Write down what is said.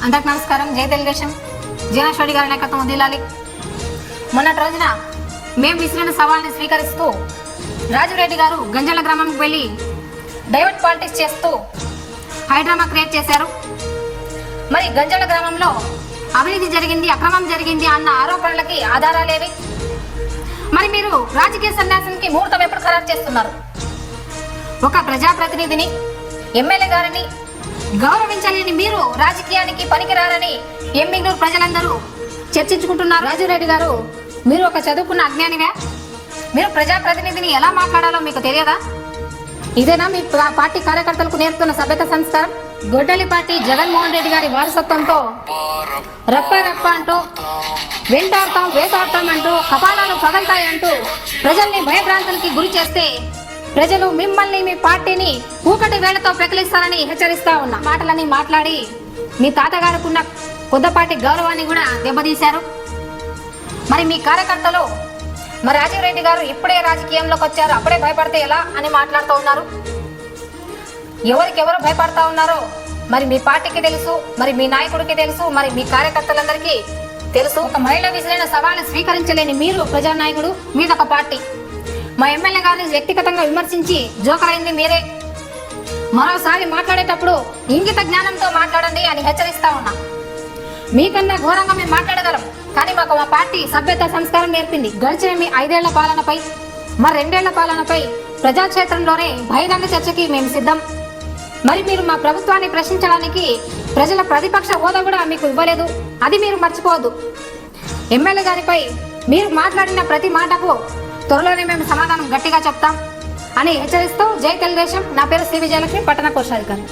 అందరికి నమస్కారం. జై తెలుగుదేశం. జీవనేశ్వరి గారి నాయకత్వం వదిలాలి. మొన్నటి రోజున మేము విసిరిన సవాల్ని స్వీకరిస్తూ రాజురెడ్డి గారు గంజాల గ్రామంకి వెళ్ళి డైవర్ట్ పాలిటిక్స్ చేస్తూ హైడ్రామా క్రియేట్ చేశారు. మరి గంజాల గ్రామంలో అవినీతి జరిగింది, అక్రమం జరిగింది అన్న ఆరోపణలకి ఆధారాలేవి? మరి మీరు రాజకీయ సన్యాసానికి ముహూర్తం ఎప్పుడు ఖరారు చేస్తున్నారు? ఒక ప్రజాప్రతినిధిని, ఎమ్మెల్యే గారిని గౌరవించలేని మీరు రాజకీయానికి పనికిరారని ఎమ్మిగ్నూరు ప్రజలందరూ చర్చించుకుంటున్నారు. రాజురెడ్డి గారు, మీరు ఒక చదువుకున్న అజ్ఞానివే? మీరు ప్రజాప్రతినిధిని ఎలా మాట్లాడాలో మీకు తెలియదా? ఇదేనా మీ పార్టీ కార్యకర్తలకు నేర్పుతున్న సభ్యత సంస్కారం? గొడ్డలిపాటి జగన్మోహన్ రెడ్డి గారి వారసత్వంతో రప్ప రప్ప అంటూ వెంటాడతాం వేటాడతాం అంటూ కపాలాలు పగలుతాయంటూ ప్రజల్ని భయభ్రాంతులకి గురి చేస్తే ప్రజలు మిమ్మల్ని, మీ పార్టీని కూకటి వేళ్లతో పెకిలిస్తారని హెచ్చరిస్తా ఉన్నా. మాటలని మాట్లాడి మీ తాతగారుకున్న కొద్దపాటి గౌరవాన్ని కూడా దెబ్బతీశారు. మరి మీ కార్యకర్తలు మరి రాజీవ్ గారు ఇప్పుడే రాజకీయంలోకి వచ్చారు, అప్పుడే భయపడితే ఎలా అని మాట్లాడుతూ ఉన్నారు. ఎవరికెవరు భయపడతా ఉన్నారో మరి మీ పార్టీకి తెలుసు, మరి మీ నాయకుడికి తెలుసు, మరి మీ కార్యకర్తలందరికీ తెలుసు. ఒక మహిళ విసిరిన సవాల్ని స్వీకరించలేని మీరు ప్రజానాయకుడు, మీదొక పార్టీ. మా ఎమ్మెల్యే గారిని వ్యక్తిగతంగా విమర్శించి జోకర్ అయింది మీరే. మరోసారి మాట్లాడేటప్పుడు ఇంగిత జ్ఞానంతో మాట్లాడండి అని హెచ్చరిస్తా ఉన్నా. మీకన్నా ఘోరంగా మేము మాట్లాడగలం, కానీ మాకు మా పార్టీ సభ్యత సంస్కారం నేర్పింది. గడిచిన మీ 5 ఏళ్ల పాలనపై, మరి 2 ఏళ్ల పాలనపై ప్రజాక్షేత్రంలోనే బహిరంగ చర్చకి మేము సిద్ధం. మరి మీరు మా ప్రభుత్వాన్ని ప్రశ్నించడానికి ప్రజల ప్రతిపక్ష హోదా కూడా మీకు ఇవ్వలేదు, అది మీరు మర్చిపోవద్దు. ఎమ్మెల్యే గారిపై మీరు మాట్లాడిన ప్రతి మాటకు త్వరలోనే మేము సమాధానం గట్టిగా చెప్తాం అని హెచ్చరిస్తూ జై తెలుగుదేశం. నా పేరు సి విజయలక్ష్మి, పట్టణ కోశాధికారి.